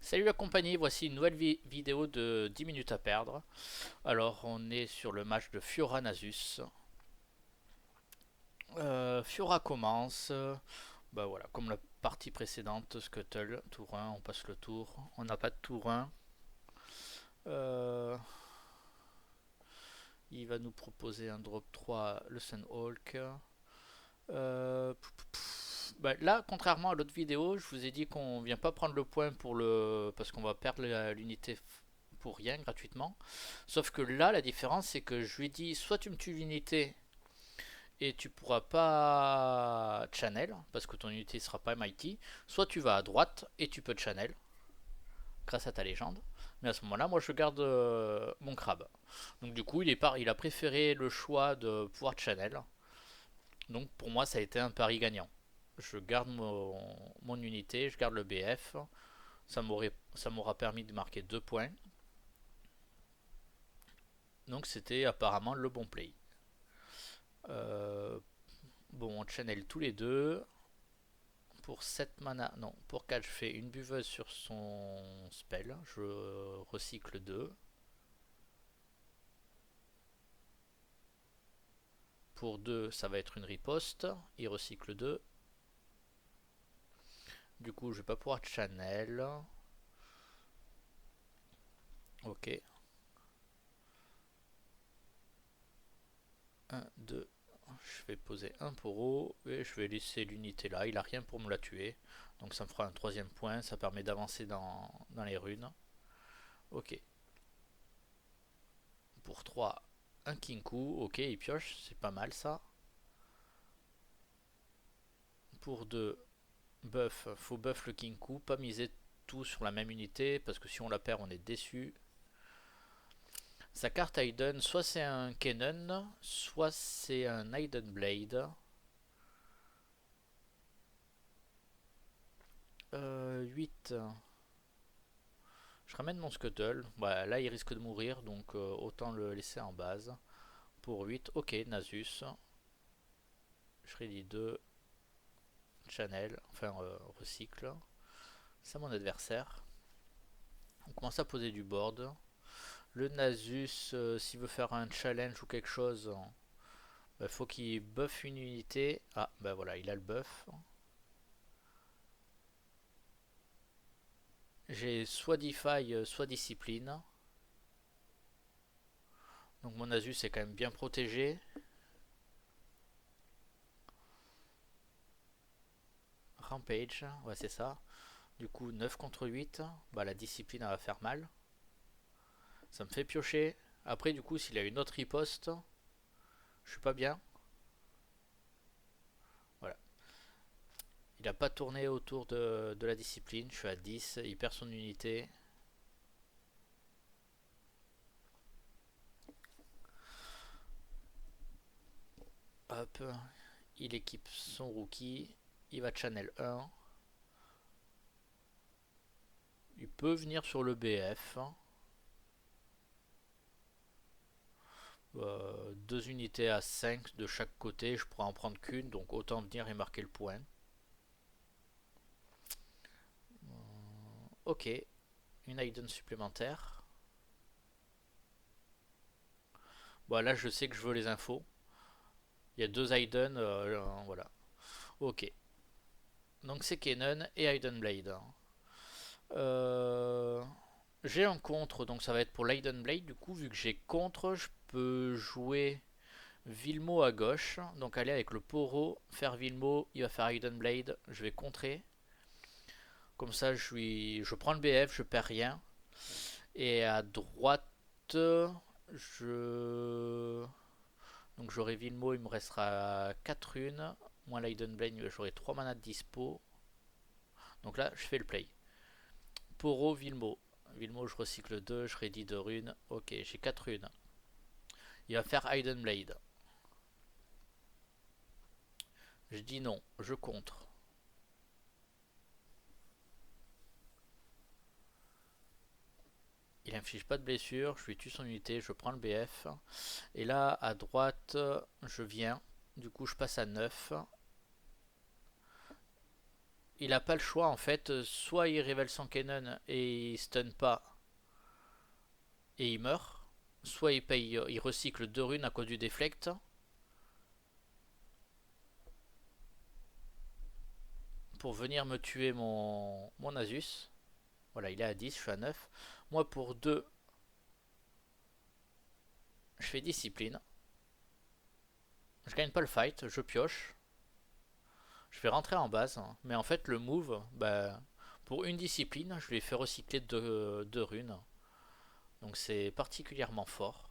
Salut la compagnie, voici une nouvelle vidéo de 10 minutes à perdre. Alors on est sur le match de Fiora Nasus. Fiora commence. Bah voilà, comme la partie précédente, Scuttle, tour 1, on passe le tour. On n'a pas de tour 1. Euh, il va nous proposer un drop 3, le Sunhawk. Bah là, contrairement à l'autre vidéo, je vous ai dit qu'on vient pas prendre le point pour le parce qu'on va perdre l'unité pour rien gratuitement. Sauf que là, la différence, c'est que je lui dis soit tu me tues l'unité et tu pourras pas channel parce que ton unité sera pas mighty, soit tu vas à droite et tu peux channel grâce à ta légende. Mais à ce moment-là, moi je garde mon crabe. Donc du coup, il a préféré le choix de pouvoir channel. Donc pour moi, ça a été un pari gagnant. Je garde mon unité, je garde le BF. Ça m'aura permis de marquer 2 points. Donc c'était apparemment le bon play. Euh, bon, on channel tous les deux. Pour 7 mana, non, pour 4, je fais une buveuse sur son spell. Je recycle 2. Pour 2, ça va être une riposte. Il recycle 2. Du coup, je vais pas pouvoir channel. Ok. 1, 2. Je vais poser un poro et je vais laisser l'unité là. Il a rien pour me la tuer. Donc ça me fera un troisième point. Ça permet d'avancer dans les runes. Ok. Pour 3, un Kinku. Ok, il pioche. C'est pas mal ça. Pour 2, buff. Faut buff le Kinku. Pas miser tout sur la même unité. Parce que si on la perd, on est déçu. Sa carte Hidden, soit c'est un Kennen, soit c'est un Hidden Blade. 8. Je ramène mon Scuttle. Bah, là, il risque de mourir, donc autant le laisser en base. Pour 8, ok, Nasus. Je ready 2. Channel, enfin recycle. C'est mon adversaire. On commence à poser du board. Le Nasus, s'il veut faire un challenge ou quelque chose, bah, faut qu'il buff une unité. Ah, bah voilà, il a le buff. J'ai soit Defy, soit Discipline. Donc mon Nasus est quand même bien protégé. Rampage, ouais c'est ça. Du coup 9 contre 8, bah la discipline elle va faire mal. Ça me fait piocher. Après du coup s'il a une autre riposte, je suis pas bien. Voilà. Il a pas tourné autour de la discipline, je suis à 10, il perd son unité. Hop, il équipe son rookie, il va channel 1. Il peut venir sur le BF. Deux unités à 5 de chaque côté, je pourrais en prendre qu'une, donc autant venir et marquer le point. Ok, une Aiden supplémentaire. Bon, là, je sais que je veux les infos. Il y a deux Aiden, voilà. Ok. Donc c'est Kennen et Aiden Blade. Euh, j'ai un contre, donc ça va être pour l'Aiden Blade. Du coup, vu que j'ai contre, je peux jouer Vilmo à gauche. Donc aller avec le Poro, faire Vilmo, il va faire Aiden Blade. Je vais contrer. Comme ça, je prends le BF, je perds rien. Et à droite, je donc j'aurai Vilmo, il me restera 4 runes. Moins l'Aiden Blade, j'aurai 3 manas de dispo. Donc là, je fais le play. Poro, Vilmo. Vilmo, je recycle 2, je ready 2 runes. Ok, j'ai 4 runes. Il va faire Aiden Blade. Je dis non, je contre. Il inflige pas de blessure, je lui tue son unité, je prends le BF. Et là, à droite, je viens. Du coup, je passe à 9. il a pas le choix en fait. Soit il révèle son Canon et il stun pas et il meurt. Soit il paye, il recycle 2 runes à cause du deflect. Pour venir me tuer mon Nasus. Voilà, il est à 10, je suis à 9. Moi pour 2, je fais discipline. Je gagne pas le fight, je pioche. Je vais rentrer en base. Mais en fait le move, bah, pour une discipline, je lui ai fait recycler 2 runes. Donc c'est particulièrement fort.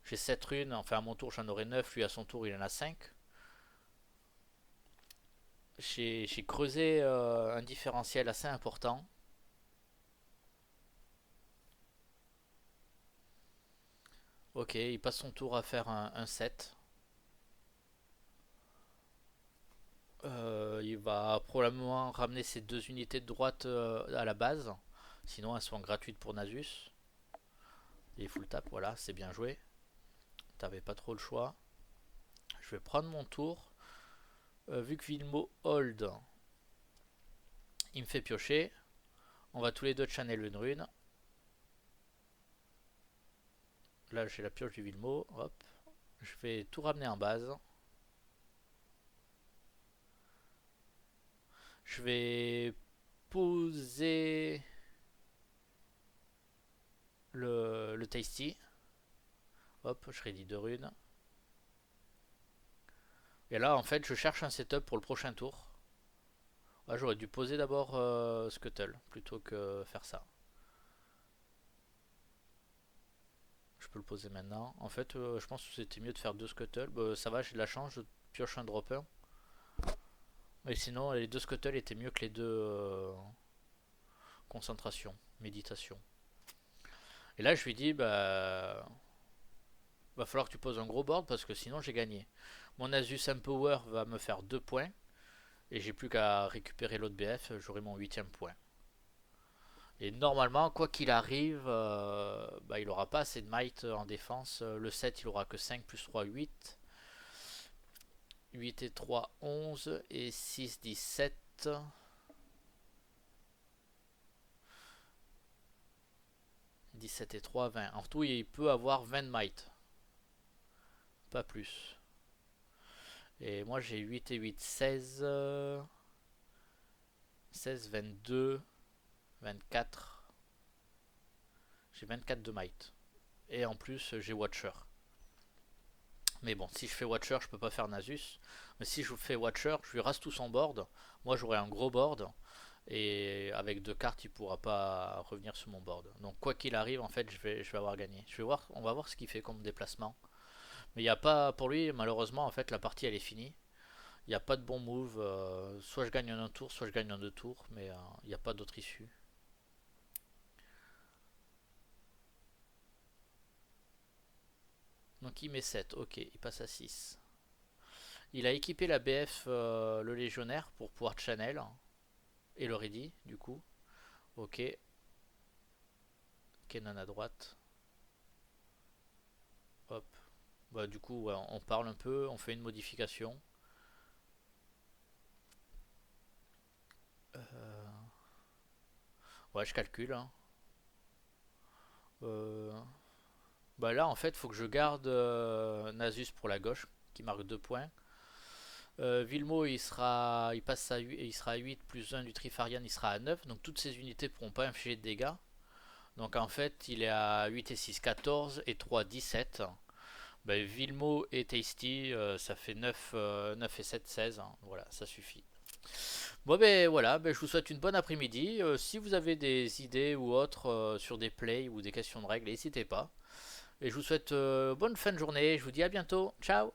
J'ai 7 runes, enfin à mon tour j'en aurai 9, lui à son tour il en a 5. J'ai creusé un différentiel assez important. Ok, il passe son tour à faire un 7. Il va probablement ramener ses 2 unités de droite à la base. Sinon elles sont gratuites pour Nasus. Et full tap, voilà, c'est bien joué. T'avais pas trop le choix. Je vais prendre mon tour. Vu que Vilmo hold, il me fait piocher. On va tous les deux channel une rune. Là j'ai la pioche du Vilmo. Hop. Je vais tout ramener en base. Je vais poser le Tasty. Hop, je ready 2 runes. Et là, en fait, je cherche un setup pour le prochain tour. Ah, j'aurais dû poser d'abord Scuttle plutôt que faire ça. Je peux le poser maintenant. En fait, je pense que c'était mieux de faire 2 Scuttle. Bah, ça va, j'ai de la chance, je pioche un dropper. Mais sinon, les 2 Scuttle étaient mieux que les 2 concentration, méditation. Et là, je lui dis, bah, va falloir que tu poses un gros board parce que sinon j'ai gagné. Mon Asus Empower va me faire 2 points. Et j'ai plus qu'à récupérer l'autre BF, j'aurai mon 8ème point. Et normalement, quoi qu'il arrive, bah, il aura pas assez de might en défense. Le 7, il aura que 5 plus 3, 8. 8 et 3, 11. Et 6, 17. 17 et 3, 20. En tout, il peut avoir 20 might. Pas plus. Et moi, j'ai 8 et 8, 16. 16, 22. 24. J'ai 24 de might. Et en plus, j'ai Watcher. Mais bon, si je fais Watcher, je peux pas faire Nasus. Mais si je fais Watcher, je lui rase tout son board. Moi, j'aurai un gros board. Et avec 2 cartes, il pourra pas revenir sur mon board. Donc, quoi qu'il arrive, en fait, je vais avoir gagné. On va voir ce qu'il fait comme déplacement. Mais il n'y a pas, pour lui, malheureusement, en fait, la partie elle est finie. Il n'y a pas de bon move. Soit je gagne en un tour, soit je gagne en 2 tours. Mais il n'y a pas d'autre issue. Donc il met 7, ok, il passe à 6. Il a équipé la BF, le légionnaire, pour pouvoir channel. Et le ready, du coup. Ok. Kenan à droite. Hop. Bah, du coup, ouais, on parle un peu, on fait une modification. Ouais, je calcule, hein. Euh, Bah là, en fait, faut que je garde Nasus pour la gauche, qui marque 2 points. Vilmo, il passe à 8, il sera à 8 plus 1 du Trifarian, il sera à 9. Donc toutes ces unités ne pourront pas infliger de dégâts. Donc en fait, il est à 8 et 6, 14 et 3, 17. Ben, Vilmo et Tasty, ça fait 9, 9 et 7, 16. Hein. Voilà, ça suffit. Bon ben voilà, ben, je vous souhaite une bonne après-midi. Si vous avez des idées ou autres sur des plays ou des questions de règles, n'hésitez pas. Et je vous souhaite bonne fin de journée. Je vous dis à bientôt. Ciao!